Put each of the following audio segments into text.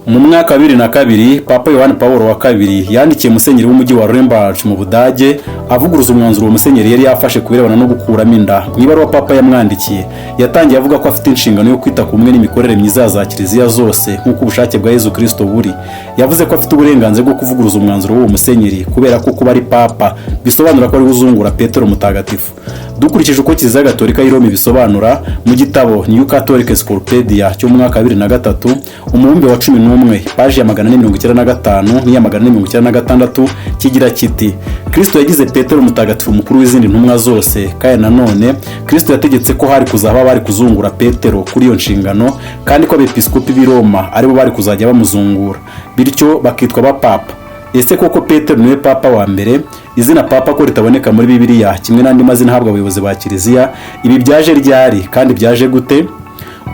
Mu mwaka wa 2002 Papa Yohani Pawulo wa kabiri yandikiye musenyeri w'umujyi wa Lemberg mu Budage avuguruza umwanzuro musenyeri yari yafashe kubirebana no gukuramo inda. Mu ibaruwa Papa yamwandikiye yatangiye avuga ko afite inshingano yo kwita ku mwe n'imikorere myiza za kiliziya zose nk'uko ubushake bwa Yezu Kristo buri. Yavuze ko afite uburenganzira bwo kuvuguruza umwanzuro w'uwo musenyeri kubera ko kuba ari Papa bisobanura ko ari uzungura Petero Mutagatifu. Dukurikije uko Kiliziya Gatolika y'i Roma bisobanura mu gitabo New Catholic Encyclopedia cyo mu mwaka wa 2003 umubumbe wa 11 paji ya 495 n'iya 496 kigira kiti Kristo yagize Petero Mutagatifu mukuru w'izindi ntumwa zose, kandi nanone Kristo yategetse ko hari kuzaba bari kuzungura Petero kuri iyo nshingano, kandi ko abepiskopi b'i Roma aribo bari kuzajya bamuzungura, bityo bakitwa abapapa. Ese koko Petero niwe papa wa mbere? Izina papa ko ritaboneka muri Bibiliya kimwe n'andi mazina ahabwa abayobozi ba Kiliziya, ibi byaje ryari kandi byaje gute?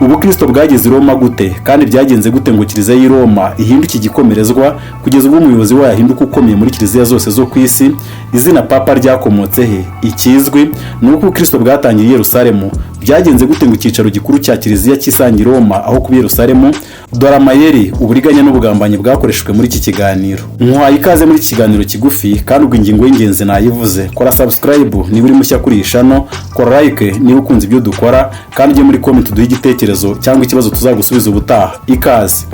Ubu Kristo bwageze i Roma gute kandi byagenze gute ngo Kiliziya y'i Roma ihinduke igikomerezwa kugeza ubwo umuyobozi wayo ahinduka ukomeye muri Kiliziya zose zo ku isi? Izina papa ryakomotse he? Ikizwi ni uko Kristo bwatangiye i Yerusalemu. Byagenze gute ngo icyicaro gikuru cya Kiliziya cy'isangi Roma aho kuba Yerusalemu? Dore amayeri, uburiganya n'ubugambanyi bwakoreshejwe muri iki kiganiro. Nkwaye ikaze muri iki kiganiro kigufi, kandi ubwo ingingo y'ingenzi nayivuze. Kora subscribe niba uri mushya kuri iyi channel, kora like niba ukunze ibyo dukora, kandi ujye muri comment uduhe igitekerezo cyangwa ikibazo tuzagusubiza ubutaha. Ikaze.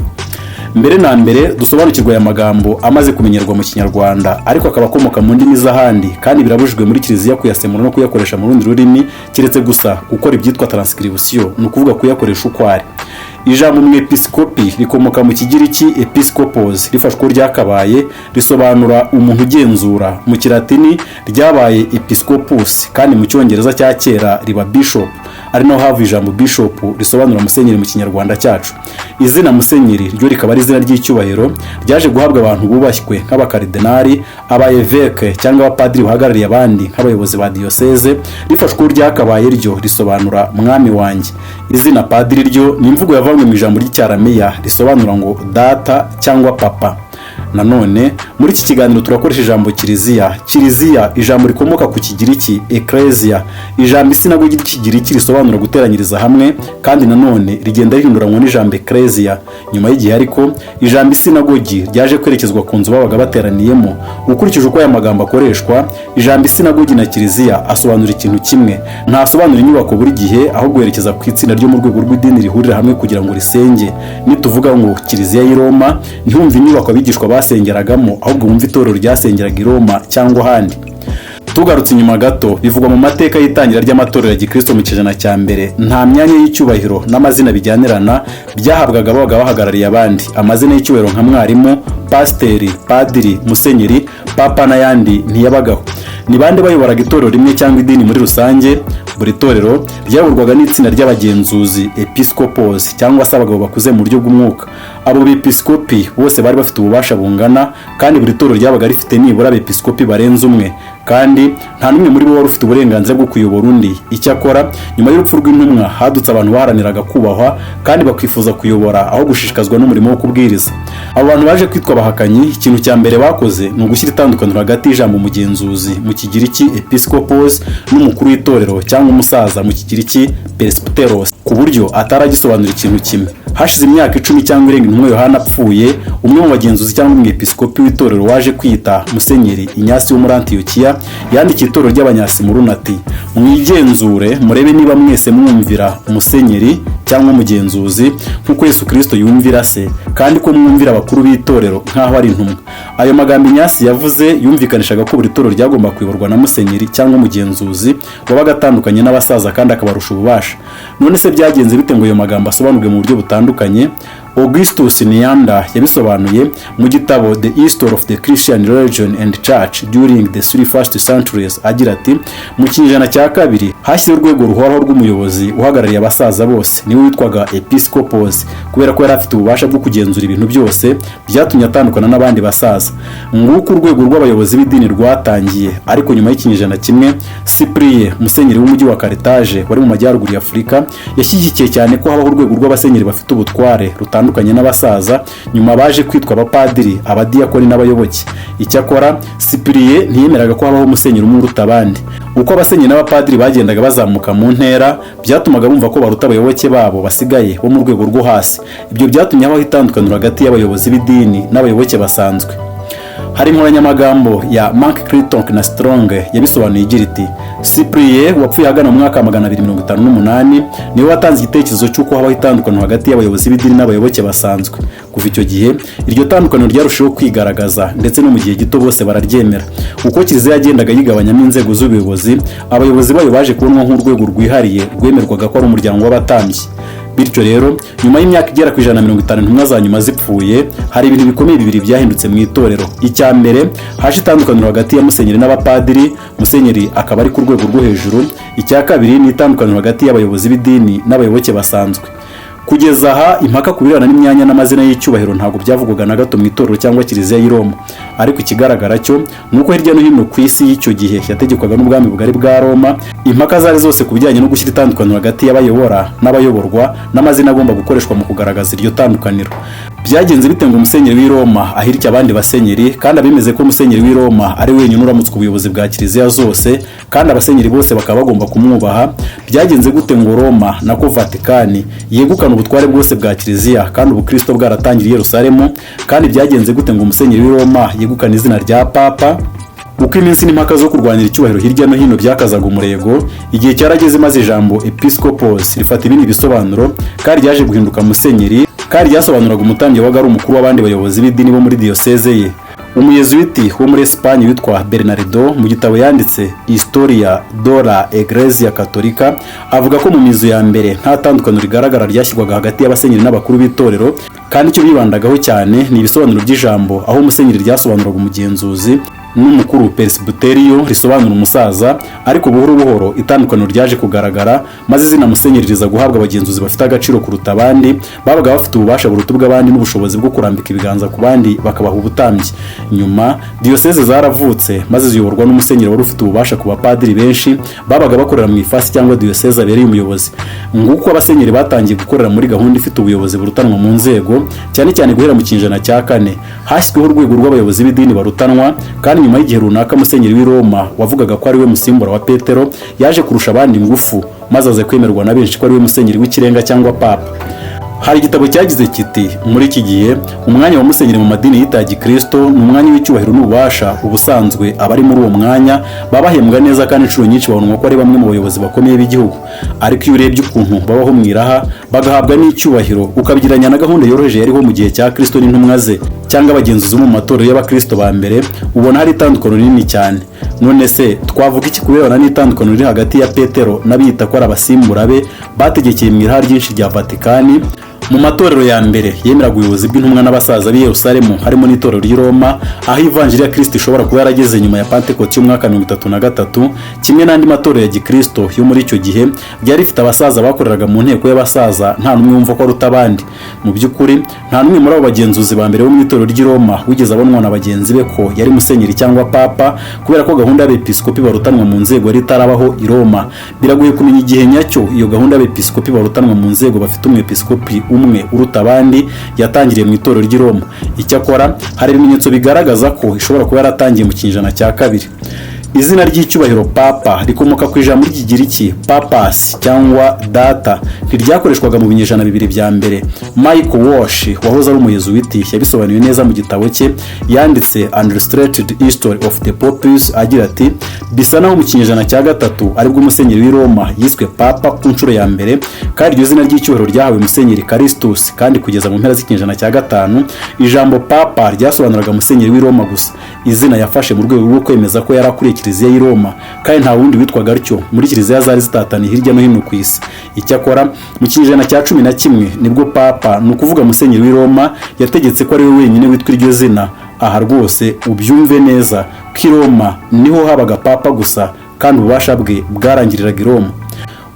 Mbere na mbere dusobanukirwa aya magambo amaze kumenyerwa mu Kinyarwanda, ariko akaba akomoka mu ndimi z'ahandi, kandi birabujijwe muri Kiliziya kuyasemura no kuyakoresha mu rundi rurimi keretse gusa gukora ibyitwa transcription, ni ukuvuga kuyakoresha uko ari. Ijambo umwepiskopi rikomoka mu Kigiriki episkopos, rifashwe ryakabaye risobanura umuntu ugenzura. Mu Kilatini ryabaye episcopus, kandi mu Cyongereza cya kera riba bishop, ari naho hava ijambo bishop risobanura musenyeri mu Kinyarwanda cyacu. Izina musenyeri ryo rikaba ari izina ry'icyubahiro ryaje guhabwa abantu bubashywe nk'abakardinali, abayeveke cyangwa abapadiri bahagarariye abandi nk'abayobozi ba diocese. Rifashwe ryakabaye ryo risobanura mwami wanjye. Izina padiri ryo ni imvugo yavanywe mu ijambo ry'icyarameya risobanura ngo data cyangwa papa. Nanone muri iki kiganiro turakoresha ijambo Kiliziya. Kiliziya ijambo rikomoka ku Kigiriki ecclesia, ijambo isinagogi ry'Ikigiriki risobanura guteranyiriza hamwe, kandi nanone rigenda rihinduranywa n'ijambo ecclesia nyuma y'igihe, ariko ijambo isinagogi ryaje kwerekezwa ku nzu babaga bateraniyemo. Ukurikije uko aya magambo akoreshwa, ijambo isinagogi na Kiliziya asobanura ikintu kimwe. Ntasobanura inyubako buri gihe, ahubwo yerekeza ku itsinda ryo mu rwego rw'idini rihurira hamwe kugira ngo risenge. Nituvuga ngo Kiliziya y'i Roma, ntihumve inyubako abigishwa basengeragamo, ahubwo wumva itorero ryasengeraga i Roma cyangwa ahandi. Tugarutse inyuma gato, bivugwa mu mateka y'itangira ry'amatorero ya Gikristo mu kijana cya mbere, nta myanya y'icyubahiro n'amazina bijyanirana byahabwaga ababaga bahagarariye abandi. Amazina y'icyubahiro nka mwarimu, pasiteri, padiri, musenyeri, papa n'ayandi ntiyabagaho. Ni bande bayoboraga itorero rimwe cyangwa idini muri rusange? Buri torero ryayoborwaga n'itsinda ry'abagenzuzi episcopos, cyangwa se abagabo bakuze mu buryo bw'umwuka. Abo bepiskopi bose bari bafite ububasha bungana, kandi buri torero ryabaga rifite nibura abepiskopi barenze umwe, kandi nta n'umwe muri bo wari ufite uburenganzira bwo kuyobora undi. Icyakora nyuma y'urupfu rw'intumwa hadutse abantu baharaniraga kubahwa kandi bakwifuza kuyobora aho gushishikazwa n'umurimo wo kubwiriza. Abo bantu baje kwitwa abahakanyi. Ikintu cya mbere bakoze ni ugushyira itandukaniro hagati y'ijambo umugenzuzi mu Kigiriki episcopos n'umukuru w'itorero cyangwa umusaza mu Kigiriki presbyteros, ku buryo ataragisobanura ikintu kimwe. Hashize imyaka 10 cyangwa irenga intumwa Yohana apfuye, umwe mu bagenzuzi cyangwa umwepiskopi w'itorero waje kwita musenyeri Inyasi wo muri Antiyokiya yandikiye itorero ry'Abanyasimuruna ati: mwigenzure murebe niba mwese mwumvira musenyeri cyangwa umugenzuzi nk'uko Yesu Kristo yumvira se, kandi ko mwumvira abakuru b'itorero nk'aho ari intumwa. Ayo magambo Inyasi yavuze yumvikanishaga ko buri torero ryagomba kuyoborwa na musenyeri cyangwa umugenzuzi wabaga atandukanye n'abasaza kandi akabarusha ububasha. None se byagenze bite ngo ayo magambo asobanurwe mu buryo butandukanye? Augustus Nianda yabisobanuye mu gitabo The History of the Christian Religion and Church During the Three First Centuries, agira ati: mu kinyejana cya kabiri hashyizweho urwego ruhoraho rw'umuyobozi uhagarariye abasaza bose, niwe witwaga episcopos, kubera ko yari afite ububasha bwo kugenzura ibintu byose, byatumye atandukana n'abandi basaza. Nguko urwego rw'abayobozi b'idini rwatangiye. Ariko nyuma y'ikinyejana kimwe, Cyprien musenyeri w'umujyi wa Carthage wari mu majyaruguru ya Afurika yashyigikiye cyane ko habaho urwego rw'abasenyeri bafite ubutware rutandukanye batandukanye n'abasaza nyuma baje kwitwa abapadiri, abadiyakoni n'abayoboke. Icyakora Cyprien ntiyemeraga ko habaho umusenyeri umwe uruta abandi. Uko abasenyeri n'abapadiri bagendaga bazamuka mu ntera byatumaga bumva ko baruta abayoboke babo basigaye bo mu rwego rwo hasi. Ibyo byatumye habaho itandukaniro hagati y'abayobozi b'idini n'abayoboke basanzwe. Hari inkoranyamagambo ya Mark Clinton na Strong yabisobanuye igira iti Cyprien wapfuye hagana mu mwaka 258 niwe watanze igitekerezo cy'uko habaho itandukaniro hagati y'abayobozi b'idini n'abayoboke basanzwe. Kuva icyo gihe iryo tandukaniro ryarushaho kwigaragaza ndetse no mu gihe gito bose bararyemera. Uko Kiliziya yagendaga yigabanyamo inzego z'ubuyobozi, abayobozi bayo baje kubonwa nk'urwego rwihariye rwemerwaga ko ari umuryango w'abatambyi. Bityo rero nyuma y'imyaka igera ku 150 intumwa za nyuma zipfuye, hari ibintu bikomeye bibiri byahindutse mu itorero. Icya mbere, haje itandukaniro hagati ya musenyeri n'abapadiri, musenyeri akaba ari ku rwego rwo hejuru. Icya kabiri ni itandukaniro hagati y'abayobozi b'idini n'abayoboke basanzwe. Kugeza aha impaka ku birebana n'imyanya n'amazina y'icyubahiro ntabwo byavugwaga na gato mu itorero cyangwa Kiliziya y'i Roma. Ariko ikigaragara cyo nuko hirya no hino ku isi y'icyo gihe yategekwaga n'ubwami bugari bwa Roma, impaka zari zose ku bijyanye no gushyira itandukaniro hagati y'abayobora n'abayoborwa n'amazina agomba gukoreshwa mu kugaragaza iryo tandukaniro. Byagenze bite ngo umusenyeri w'i Roma ahirike abandi basenyeri, kandi abemeze ko umusenyeri w'i Roma ari wenyine uramutswe ubuyobozi bwa Kiliziya zose, kandi abasenyeri bose bakaba bagomba kumwubaha? Byagenze gute ngo Roma nako Vatikani yegukana ubutware bwose bwa Kiliziya kandi ubukristo bwaratangiriye Yerusalemu? Kandi byagenze gute ngo umusenyeri w'i Roma yegukana izina rya Papa? Uko iminsi n'impaka zo kurwanira icyubahiro hirya no hino byakazaga umurego, igihe cyarageze maze ijambo episcopos rifata ibindi bisobanuro, kandi ryaje guhinduka musenyeri, kandi ryasobanuraga umutambyi wabaga ari umukuru w'abandi bayobozi b'idini bo muri diyoseze ye. Umuyezuiti wo muri Espagne witwa Bernardo mu gitabo yanditse Historia de la Iglesia Católica avuga ko mu mizo ya mbere nta tandukaniro rigaragara ryashyirwaga hagati y'abasenyeri n'abakuru b'itorero, kandi icyo bibandagaho cyane ni ibisobanuro by'ijambo, aho umusenyeri ryasobanuraga umugenzuzi n'umukuru presbyterio risobanura umusaza. Ariko buhoro buhoro itandukaniro ryaje kugaragara, maze izina musenyeri riza guhabwa abagenzuzi bafite agaciro kuruta abandi, babaga bafite ububasha buruta bw'abandi n'ubushobozi bwo kurambika ibiganza ku bandi bakabaha ubutambyi. Nyuma diyoseze zaravutse maze ziyoborwa n'umusenyeri wari ufite ububasha ku bapadiri benshi babaga bakorera mu ifasi cyangwa diyoseze abereye umuyobozi. Nguko abasenyeri batangiye gukorera muri gahunda ifite ubuyobozi burutanwa mu nzego, cyane cyane guhera mu kinyejana cya 4 hashyizweho urwego rw'abayobozi b'idini barutanwa. Kandi nyuma y'igihe runaka musenyeri w'i Roma wavugaga ko ari we musimbura wa Petero yaje kurusha abandi ingufu, maze aze kwemerwa na benshi ko ari we musenyeri w'ikirenga cyangwa Papa. Hari igitabo cyagize kiti muri iki gihe umwanya wa musenyeri mu madini yita Gikristo ni umwanya w'icyubahiro n'ububasha. Ubusanzwe abari muri uwo mwanya babahembwa neza, kandi inshuro nyinshi babonwa ko ari bamwe mu bayobozi bakomeye b'igihugu. Ariko iyo urebye ukuntu babaho mwiraha bagahabwa n'icyubahiro, ukabigiranya na gahunda yoroheje yariho mu gihe cya Kristo n'intumwa ze cyangwa abagenzuzi mu matorero y'abakristo ba mbere, ubona hari itandukaniro rinini cyane. None se twavuga iki kubirebana n'itandukaniro riri hagati ya Petero n'abiyita ko ari abasimbura be bategekeye mu iraha ryinshi rya Vatikani? Mu matorero ya mbere yemeraga ubuyobozi bw'intumwa n'abasaza b'i Yerusalemu, harimo n'itorero ry'i Roma, aho ivanjiri ya Kristo ishobora kuba yarageze nyuma ya Pentecote y'umwaka 33, kimwe n'andi matorero ya Gikristo yo muri icyo gihe byari rifite abasaza bakoreraga mu nteko y'abasaza, nta n'umwe wumva ko aruta abandi. Mu by'ukuri nta n'umwe muri abo bagenzuzi ba mbere bo mu itorero ry'i Roma wigeze abonwa na bagenzi be ko yari musenyeri cyangwa Papa, kubera ko gahunda y'abepiskopi barutanwa mu nzego yari itarabaho i Roma. Biragoye kumenya igihe nyacyo iyo gahunda y'abepiskopi barutanwa mu nzego bafite umwepiskopi umwe uruta abandi yatangiriye mu itorero ry'i Roma. Icyakora hari ibimenyetso bigaragaza ko ishobora kuba yaratangiye mu kinyejana cya 2. Izina ry'icyubahiro Papa rikomoka ku ijambo ry'Igiriki papas cyangwa data, ntiryakoreshwaga mu binyejana bibiri bya mbere. Michael Walsh wahoze ari umuyezuiti yabisobanuye neza mu gitabo cye yanditse Illustrated History of the Popes agira ati bisa naho mu kinyejana cya 3 aribwo umusenyeri w'i Roma yiswe Papa ku nshuro ya mbere, kandi iryo zina ry'icyubahiro ryahawe musenyeri Callistus, kandi kugeza mu mpera z'ikinyejana cya 5 ijambo Papa ryasobanuraga musenyeri w'i Roma gusa. Izina yafashe mu rwego rwo kwemeza ko yarakuriye Kiliziya y'i Roma, kandi nta wundi witwaga atyo muri Kiliziya zari zitataniye hirya no hino ku isi. Icyakora mu kinyejana cya 11 nibwo Papa, ni ukuvuga musenyeri w'i Roma, yategetse ko ari we wenyine witwa iryo zina. Aha rwose ubyumve neza ko i Roma niho habaga Papa gusa, kandi ububasha bwe bwarangiriraga i Roma.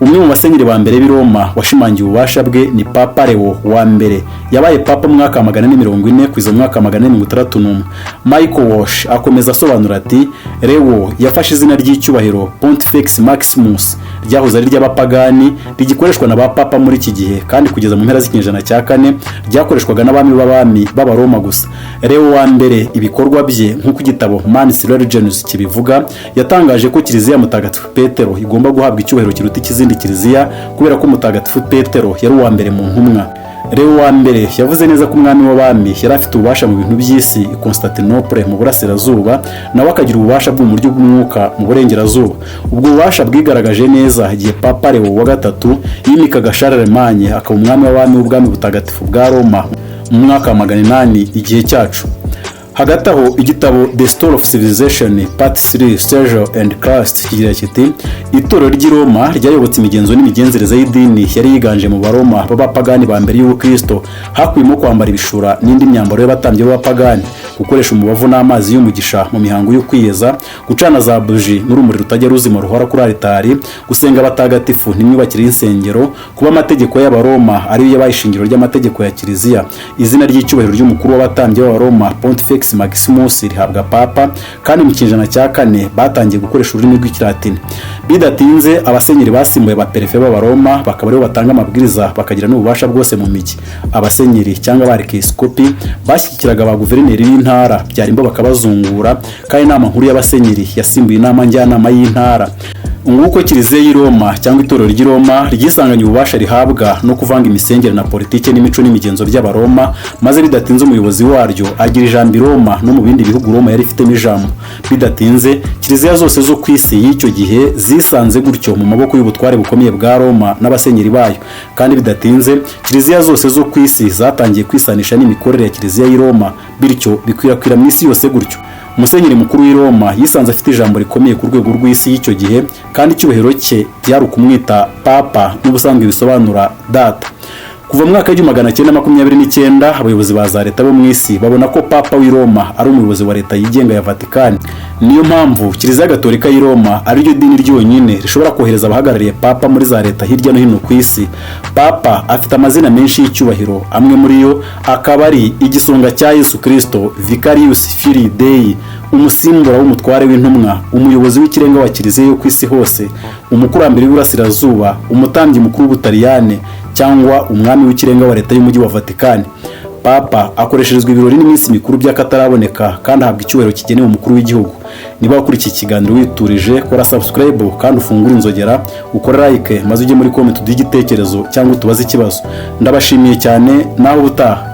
umwe mu basenyeri ba mbere b'i Roma washimangiye ububasha bwe ni Papa Leo wa mbere, yabaye papa mu mwaka wa 440 kugeza mu mwaka wa 461. Michael Walsh akomeza asobanura ati Leo yafashe izina ry'icyubahiro Pontifex Maximus ryahoze ari ry'abapagani rigikoreshwa na ba papa muri iki gihe, kandi kugeza mu mpera z'ikinyejana cya 4 ryakoreshwaga n'abami b'Abaroma gusa. Leo wa mbere ibikorwa bye nk'uko igitabo Manus Religionis kibivuga, yatangaje ko Kiliziya Mutagatifu Petero igomba guhabwa icyubahiro kiruta ikizindi kiliziya kubera ko Mutagatifu Petero yari uwa mbere mu ntumwa. Leo wa mbere yavuze neza ko umwami w'abami yari afite ububasha mu bintu by'isi i Constantinople mu burasirazuba, nawe akagira ububasha bwo mu buryo bw'umwuka mu burengerazuba. Ubwo bubasha bwigaragaje neza igihe Papa Leo wa gatatu yimikaga Charlemagne akaba umwami w'abami w'ubwami butagatifu bwa Roma mu mwaka wa 800 igihe cyacu. Hagati aho igitabo The Story of Civilization Part 3 Sergio and Christ kigira kiti itorero ry'i Roma ryayobotse imigenzo n'imigenzereze y'idini yari yiganje mu Baroma b'abapagani ba mbere y'Ubukristo, hakuyemo kwambara ibishura n'indi myambaro y'abatambyi b'abapagani, gukoresha umubavu n'amazi y'umugisha mu mihango yo kwiyeza, gucana za buji n'urumuri rutajya ruzima ruhora kuri altari, gusenga abatagatifu n'imyubakire y'insengero, kuba amategeko y'Abaroma ariyo yabaye ishingiro ry'amategeko ya Kiliziya. Izina ry'icyubahiro ry'umukuru w'abatambyi b'Abaroma Pontifex Maximus rihabwa papa, kandi mu kinyejana cya 4 batangiye gukoresha ururimi rw'Ikilatini. Bidatinze abasenyeri basimbuye abaperefe b'Abaroma bakaba aribo batanga amabwiriza bakagira n'ububasha bwose mu migi. Abasenyeri cyangwa abarekiskopi bashyikiraga ba guverineri b'intara, byarimbo bakabazungura, kandi inama nkuru y'abasenyeri yasimbuye inama njyanama y'intara. Nguko Kiliziya y'i Roma cyangwa itorero ry'i Roma ryisanganye ububasha rihabwa no kuvanga imisengere na politike n'imico n'imigenzo by'Abaroma, maze bidatinze umuyobozi waryo agira ijambo i Roma no mu bindi bihugu Roma yari ifitemo ijambo. Bidatinze Kiliziya zose zo ku isi y'icyo gihe zisanze gutyo mu maboko y'ubutware bukomeye bwa Roma n'abasenyeri bayo, kandi bidatinze Kiliziya zose zo ku isi zatangiye kwisanisha n'imikorere ya Kiliziya y'i Roma, bityo bikwirakwira mu isi yose gutyo. Musenyeri mukuru w'i Roma yisanze afite ijambo rikomeye ku rwego rw'isi y'icyo gihe, kandi icyubahiro cye byari ukumwita papa n'ubusanzwe bisobanura data. Kuva mu mwaka wa 1929 abayobozi ba za leta bo mu isi babona ko Papa w'i Roma ari umuyobozi wa leta yigenga ya Vatican. Niyo mpamvu Kiliziya Gatolika y'i Roma ari ryo dini ryonyine rishobora kohereza abahagarariye Papa muri za leta hirya no hino ku isi. Papa afite amazina menshi y'icyubahiro, amwe muri yo akaba ari igisonga cya Yesu Kristo, Vicarius Filii Dei, umusimbura w'umutware w'intumwa, umuyobozi w'ikirenga wa Kiliziya yo ku isi hose, umukurambere w'Iburasirazuba, umutambyi mukuru w'Ubutaliyane, cyangwa umwami w'ikirenga wa leta y'umujyi wa Vatican. Papa akoresherezwa ibirori n'iminsi mikuru by'akataraboneka, kandi ahabwa icyubahiro kigenewe umukuru w'igihugu. Niba wakuri iki kiganiro witurije, kora subscribe kandi ufungure inzogera, ukora like, maze ujye muri comment uduhe igitekerezo cyangwa utubaze ikibazo. Ndabashimiye cyane, naho ubutaha.